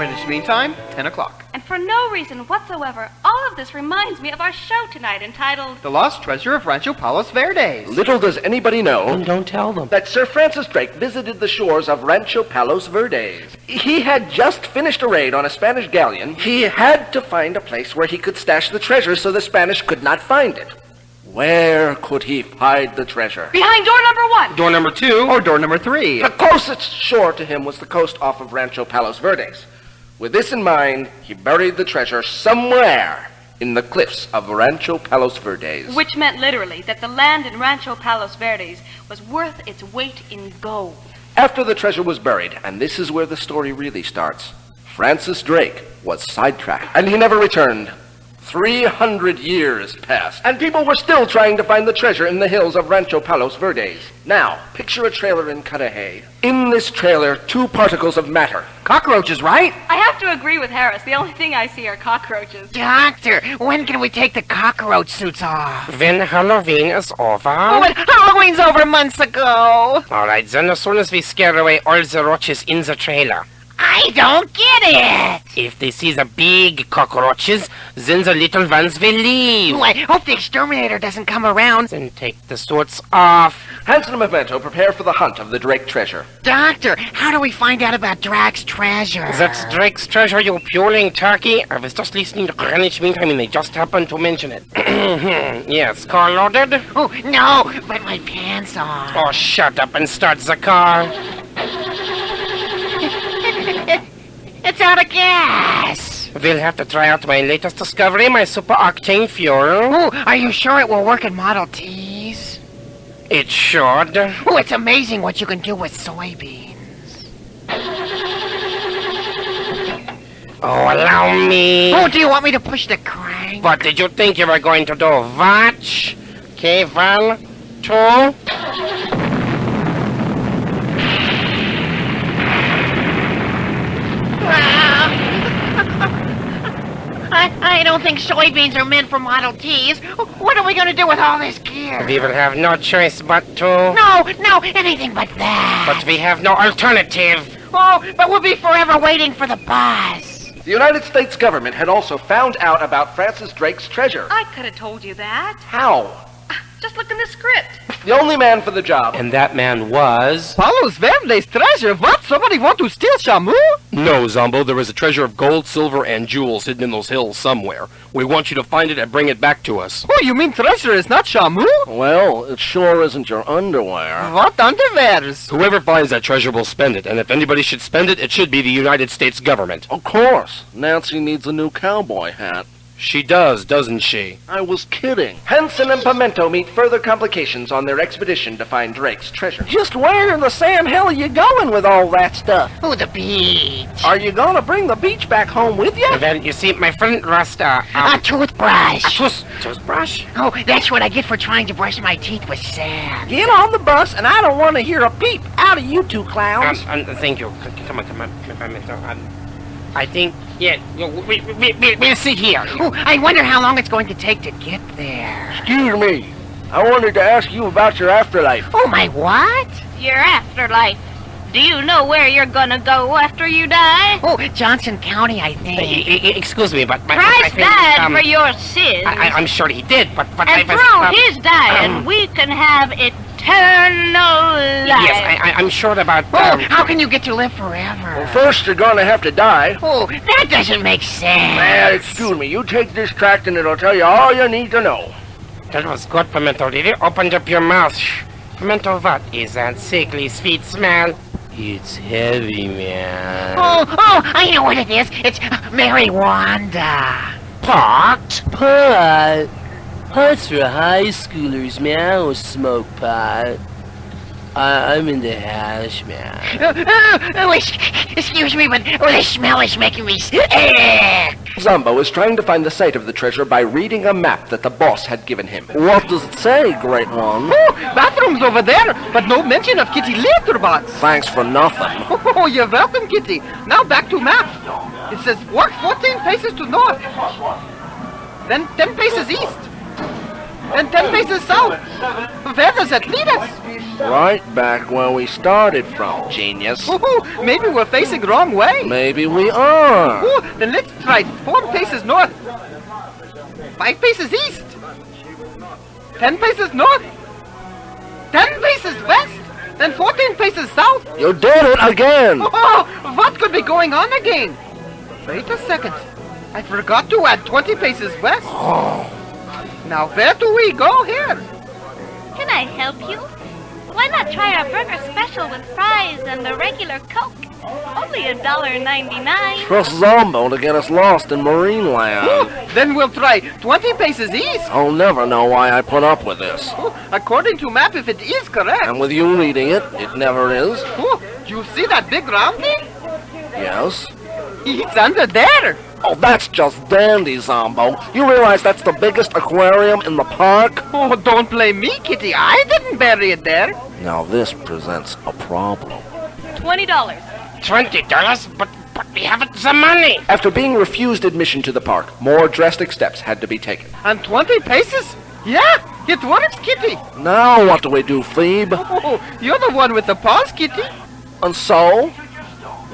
Greenwich Mean Time, 10 o'clock. And for no reason whatsoever, all of this reminds me of our show tonight entitled The Lost Treasure of Rancho Palos Verdes. Little does anybody know Don't tell them that Sir Francis Drake visited the shores of Rancho Palos Verdes. He had just finished a raid on a Spanish galleon. He had to find a place where he could stash the treasure so the Spanish could not find it. Where could he hide the treasure? Behind door number 1. Door number 2 or door number 3. The closest shore to him was the coast off of Rancho Palos Verdes. With this in mind, he buried the treasure somewhere in the cliffs of Rancho Palos Verdes. Which meant literally that the land in Rancho Palos Verdes was worth its weight in gold. After the treasure was buried, and this is where the story really starts, Francis Drake was sidetracked, and he never returned. 300 years passed, and people were still trying to find the treasure in the hills of Rancho Palos Verdes. Now, picture a trailer in Cudahy. In this trailer, 2 particles of matter. Cockroaches, right? I have to agree with Harris. The only thing I see are cockroaches. Doctor, when can we take the cockroach suits off? when Halloween is over. Oh, but Halloween's over months ago. All right, then as soon as we scare away all the roaches in the trailer. I don't get it. If they see the big cockroaches, then the little ones will leave. Oh, I hope the exterminator doesn't come around. Then take the suits off. Hanson and Memento prepare for the hunt of the Drake treasure. Doctor, how do we find out about Drake's treasure? That's Drake's treasure, you puling turkey. I was just listening to Greenwich Mean Time and they just happened to mention it. Yes, car loaded? Oh, no, but my pants are. Oh, shut up and start the car. It's out of gas. We'll have to try out my latest discovery, my super octane fuel. Oh, are you sure it will work in Model Ts? It should. Oh, it's amazing what you can do with soybeans. Oh, allow me. Oh, do you want me to push the crank? What did you think you were going to do? Watch. Okay, 1, 2. I don't think soybeans are meant for Model Ts. What are we going to do with all this gear? We will have no choice but to... No, anything but that. But we have no alternative. Oh, but we'll be forever waiting for the bus. The United States government had also found out about Francis Drake's treasure. I could have told you that. How? Just look in the script. The only man for the job. And that man was... Palos Verdes treasure? What? Somebody want to steal Shamu? No, Zombo, there is a treasure of gold, silver, and jewels hidden in those hills somewhere. We want you to find it and bring it back to us. Oh, you mean treasure is not Shamu? Well, it sure isn't your underwear. What underwears? Whoever finds that treasure will spend it, and if anybody should spend it, it should be the United States government. Of course. Nancy needs a new cowboy hat. She does, doesn't she? I was kidding. Hanson and Pimento meet further complications on their expedition to find Drake's treasure. Just where in the Sam hell are you going with all that stuff? Oh, the beach. Are you gonna bring the beach back home with you? Well, you see, my friend Rasta... A toothbrush. Toothbrush? Oh, that's what I get for trying to brush my teeth with sand. Get on the bus, and I don't want to hear a peep out of you 2 clowns. Thank you. Come on. I think, yeah, we'll see here. Oh, I wonder how long it's going to take to get there. Excuse me. I wanted to ask you about your afterlife. Oh, my what? Your afterlife. Do you know where you're gonna go after you die? Oh, Johnson County, I think. Excuse me, but... Christ died for your sins. I'm sure he did, but and I was... through his dying, we can have eternal life. Yes, I'm sure about... Oh, how can you get to live forever? Well, first you're gonna have to die. Oh, that doesn't make sense. Well, excuse me. You take this tract and it'll tell you all you need to know. That was good, Pimento. Did you open up your mouth? Pimento, what is that sickly sweet smell? It's heavy, man. Oh, I know what it is. It's Mary Wanda. Pot? Pot? Pot's for high schoolers, man. I don't smoke pot. I'm into hash, man. Excuse me, but the smell is making me sick. Zombo is trying to find the site of the treasure by reading a map that the boss had given him. What does it say, Great One? Oh, bathroom's over there, but no mention of Kitty Litterbox. Thanks for nothing. Oh, you're welcome, Kitty. Now back to map. It says walk 14 paces to north. Then 10 paces east. and 10 paces south. Verdes that lead us. Right back where we started from, genius. Ooh, maybe we're facing wrong way. Maybe we are. Ooh, then let's try 4 paces north. 5 paces east. 10 paces north. 10 paces west. Then 14 paces south. You did it again. Oh, what could be going on again? Wait a second. I forgot to add 20 paces west. Oh. Now where do we go here? Can I help you? Why not try our burger special with fries and the regular Coke? Only $1.99. Trust Zombo to get us lost in Marine Land. Ooh, then we'll try 20 paces east. I'll never know why I put up with this. Ooh, according to map, if it is correct. And with you reading it, it never is. Ooh, do you see that big round thing? Yes. It's under there. Oh, that's just dandy, Zombo. You realize that's the biggest aquarium in the park? Oh, don't blame me, Kitty. I didn't bury it there. Now this presents a problem. $20. $20? But we haven't the money. After being refused admission to the park, more drastic steps had to be taken. And 20 paces? Yeah, it works, Kitty. Now what do we do, Phoebe? Oh, you're the one with the paws, Kitty. And so?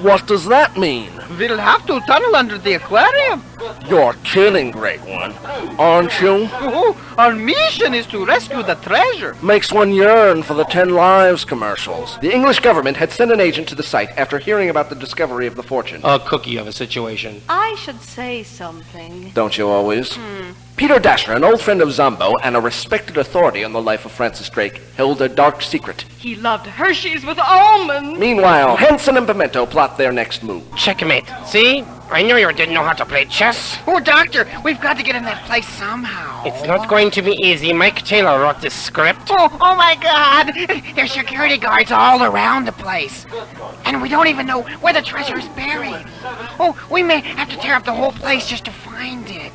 What does that mean? We'll have to tunnel under the aquarium. You're kidding, Great One. Aren't you? Oh, our mission is to rescue the treasure. Makes one yearn for the 10 Lives commercials. The English government had sent an agent to the site after hearing about the discovery of the fortune. A cookie of a situation. I should say something. Don't you always? Peter Dasher, an old friend of Zombo and a respected authority on the life of Francis Drake, held a dark secret. He loved Hershey's with almonds. Meanwhile, Hanson and Pimento plot their next move. Checkmate. See? I knew you didn't know how to play chess. Oh, Doctor, we've got to get in that place somehow. It's not going to be easy. Mike Taylor wrote this script. Oh my God! There's security guards all around the place. And we don't even know where the treasure is buried. Oh, we may have to tear up the whole place just to find it.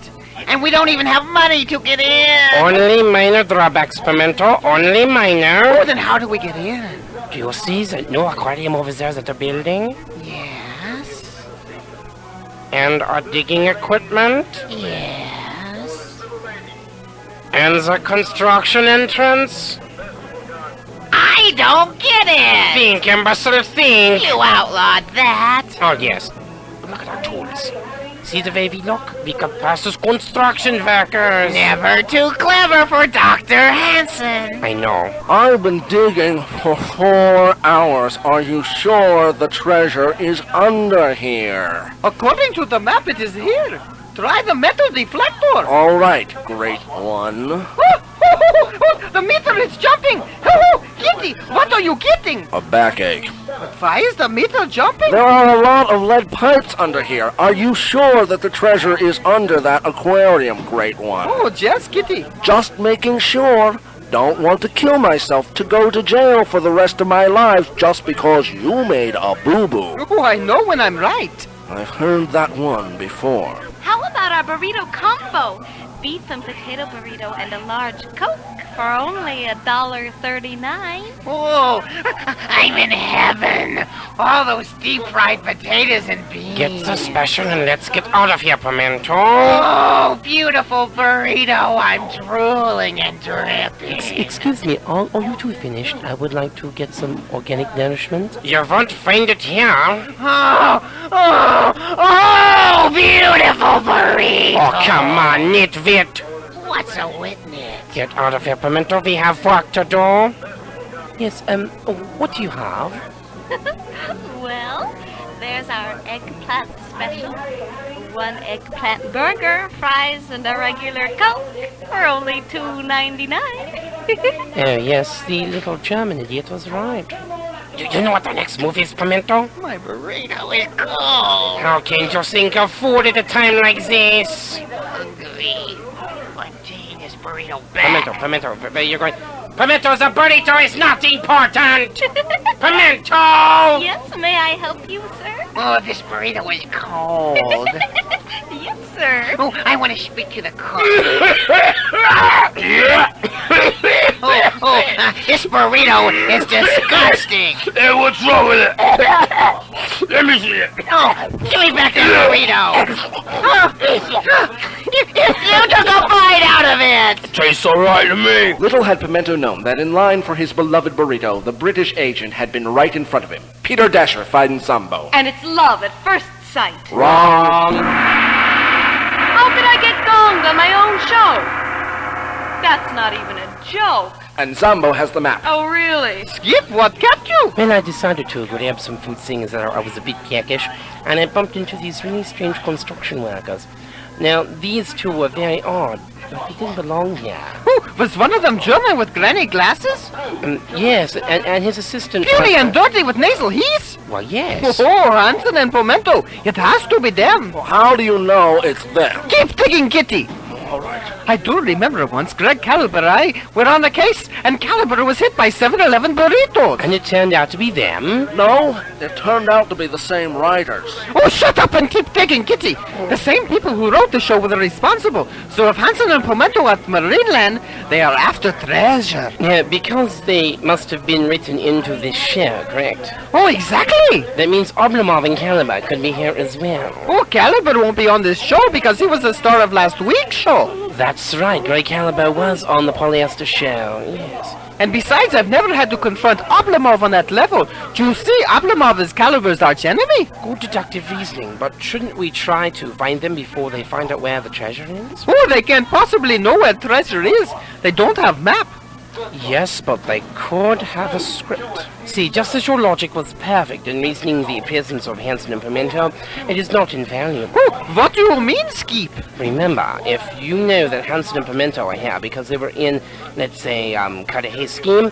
And we don't even have money to get in. Only minor drawbacks, Pimento. Only minor. Oh, then how do we get in? Do you see that new aquarium over there that they're building? Yes. And our digging equipment? Yes. And the construction entrance? I don't get it. Think, imbecile, think! You outlawed that. Oh, yes. Look at our tools. See the way we look? We can pass as construction workers. Never too clever for Dr. Hanson. I know. I've been digging for 4 hours. Are you sure the treasure is under here? According to the map, it is here. Try the metal deflector. All right, Great One. Oh, the meter is jumping. Oh, Kitty, what are you getting? A backache. But why is the meter jumping? There are a lot of lead pipes under here. Are you sure that the treasure is under that aquarium, Great One? Oh, yes, Kitty. Just making sure. Don't want to kill myself to go to jail for the rest of my life just because you made a boo-boo. Oh, I know when I'm right. I've heard that one before. How about our burrito combo? Beef and potato burrito and a large Coke for only $1.39. Oh, I'm in heaven. All those deep-fried potatoes and beans. Get the special and let's get out of here, Pimento. Oh, beautiful burrito. I'm drooling and dripping. Excuse me, are you two finished? I would like to get some organic nourishment. You won't find it here. Oh, beautiful burrito. Oh, come on, nitwit. What's a witness? Get out of here, Pimento. We have work to do. Yes, what do you have? Well, there's our eggplant special. 1 eggplant burger, fries, and a regular Coke for only $2.99. Oh, yes, the little German idiot was right. You know what the next move is, Pimento? My burrito is cold. How can you think of food at a time like this? Hungry. Contain this burrito back. Pimento, you're going... Pimento, the burrito is not important! Pimento! Yes, may I help you, sir? Oh, this burrito is cold. Yes, sir. Oh, I want to speak to the cook. This burrito is disgusting. Hey, what's wrong with it? Let me see it. Oh, give me back that burrito. You took a bite out of it! Tastes alright to me. Little had Pimento known that in line for his beloved burrito, the British agent had been right in front of him. Peter Dasher finds Zombo. And it's love at first sight. Wrong. How could I get gonged on my own show? That's not even a joke. And Zombo has the map. Oh, really? Skip, what kept you? Well, I decided to grab some food, seeing as I was a bit peckish, and I bumped into these really strange construction workers. Now, these two were very odd. They didn't belong here. Was one of them German with granny glasses? Yes, and his assistant... Puny and dirty with nasal heat? Well, yes. Oh, Hansen and Pimento. It has to be them. How do you know it's them? Keep digging, Kitty. All right. I do remember once Greg Caliber and I were on the case, and Caliber was hit by 7-Eleven burritos. And it turned out to be them? No, it turned out to be the same writers. Oh, shut up and keep digging, Kitty. The same people who wrote the show were the responsible. So if Hansen and Pimento at Marineland, they are after treasure. Yeah, because they must have been written into this show, correct? Oh, exactly. That means Oblomov and Caliber could be here as well. Oh, Caliber won't be on this show because he was the star of last week's show. That's right, Grey Caliber was on the polyester show, yes. And besides, I've never had to confront Oblomov on that level. Do you see, Oblomov is Caliber's archenemy. Good deductive reasoning, but shouldn't we try to find them before they find out where the treasure is? Oh, they can't possibly know where treasure is. They don't have map. Yes, but they could have a script. See, just as your logic was perfect in reasoning the presence of Hansen and Pimento, it is not invaluable. Oh, what do you mean, Skeep? Remember, if you know that Hansen and Pimento are here because they were in, let's say, Cartagena scheme,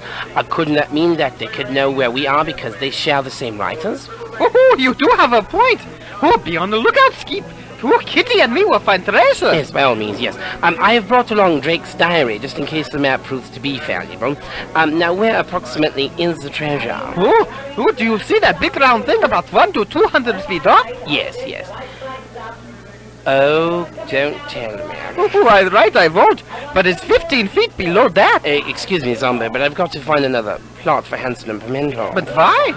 couldn't that mean that they could know where we are because they share the same writers? Oh, you do have a point. Oh, be on the lookout, Skeep. Oh, Kitty and me will find treasure. Yes, by all means, yes. I have brought along Drake's diary, just in case the map proves to be valuable. Now, where approximately is the treasure? Oh, do you see that big round thing about 1 to 200 feet up? Yes, yes. Oh, don't tell me. Oh, I won't. But it's 15 feet below that. Excuse me, Zombie, but I've got to find another plot for Hansen and Pimento. But why?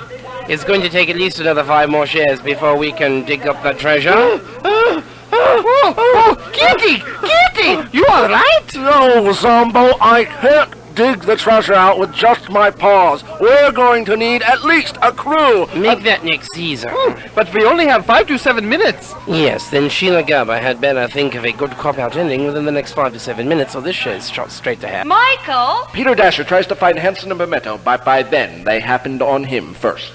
It's going to take at least another 5 more shares before we can dig up that treasure. Kitty! Kitty! You all right? No, Zombo, I can't dig the treasure out with just my paws. We're going to need at least a crew. Make that next season. But we only have 5 to 7 minutes. Yes, then Sheila Garber had better think of a good cop-out ending within the next 5 to 7 minutes, or this show's shot straight to hell. Michael! Peter Dasher tries to find Hansen and Pimento, but by then they happened on him first.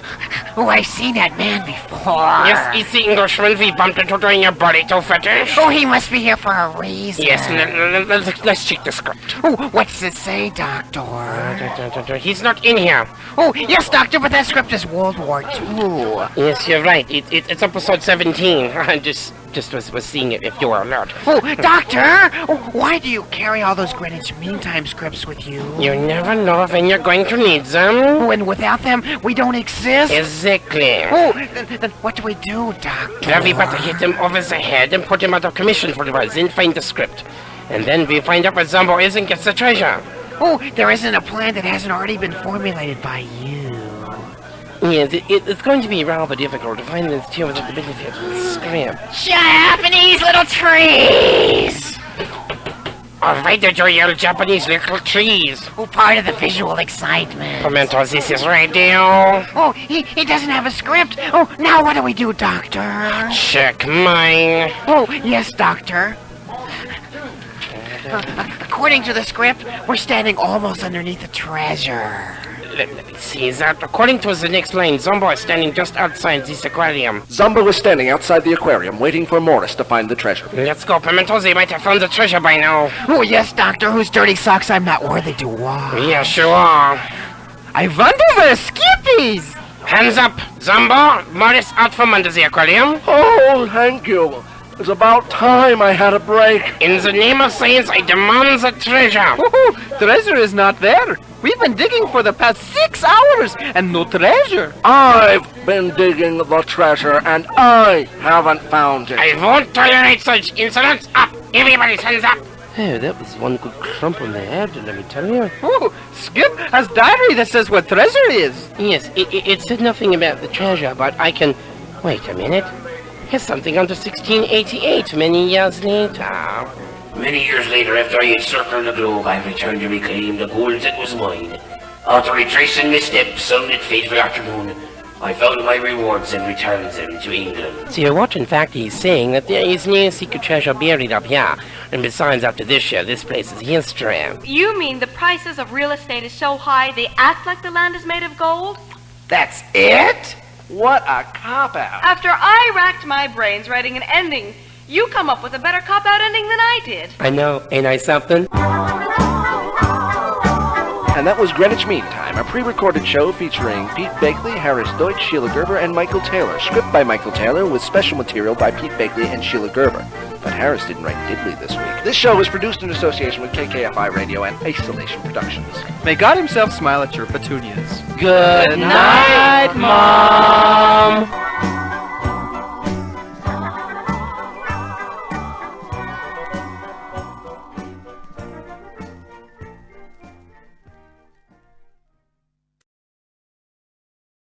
Oh, I've seen that man before. Yes, it's the Englishman we bumped into during your burrito fetish. Oh, he must be here for a reason. Yes, let's check the script. Oh, what's it say, Doctor? He's not in here. Oh, yes, Doctor, but that script is World War II. Yes, you're right. It's episode 17. I just was seeing it if you were alert. Oh, Doctor! Oh, why do you carry all those Greenwich Mean Time scripts with you? You never know when you're going to need them. Oh, and without them, we don't exist? Exactly. Oh, then what do we do, Doctor? Well, we better hit him over the head and put him out of commission for a while, then find the script. And then we find out where Zombo is and gets the treasure. Oh, there isn't a plan that hasn't already been formulated by you. Yes, it's going to be rather difficult to find this here without the benefit of the script. Japanese little trees! All right, there, you yell Japanese little trees. Oh, part of the visual excitement. Pimento, this is radio. Oh, he doesn't have a script. Oh, now what do we do, Doctor? Check mine. Oh, yes, Doctor. According to the script, we're standing almost underneath the treasure. Let me see that. According to the next line, Zombo is standing just outside this aquarium. Zombo was standing outside the aquarium, waiting for Morris to find the treasure. Let's go, Pimento. They might have found the treasure by now. Oh, yes, Doctor, whose dirty socks I'm not worthy to wash. Yeah, sure. I wonder where Skippy's. Hands up, Zombo. Morris out from under the aquarium. Oh, thank you. It's about time I had a break. In the name of science, I demand the treasure. Oh, treasure is not there. We've been digging for the past 6 hours and no treasure. I've been digging the treasure and I haven't found it. I won't tolerate such insolence. Up! Everybody's hands up! Oh, that was one good crump on the head, let me tell you. Oh, Skip has diary that says what treasure is. Yes, it said nothing about the treasure, but I can... Wait a minute. Here's something under 1688, many years later. Many years later, after I had circled the globe, I returned to reclaim the gold that was mine. After retracing my steps on that fateful afternoon, I found my rewards and returned them to England. So what in fact he's saying that there is no secret treasure buried up here. And besides, after this show, this place is history. You mean the prices of real estate is so high they act like the land is made of gold? That's it? What a cop-out. After I racked my brains writing an ending, you come up with a better cop-out ending than I did. I know, ain't I something? And that was Greenwich Mean Time, a pre-recorded show featuring Pete Bakley, Harris Deutsch, Sheila Gerber, and Michael Taylor. Script by Michael Taylor with special material by Pete Bakley and Sheila Gerber. But Harris didn't write diddly this week. This show was produced in association with KKFI Radio and Isolation Productions. May God himself smile at your petunias. Good night, Mom!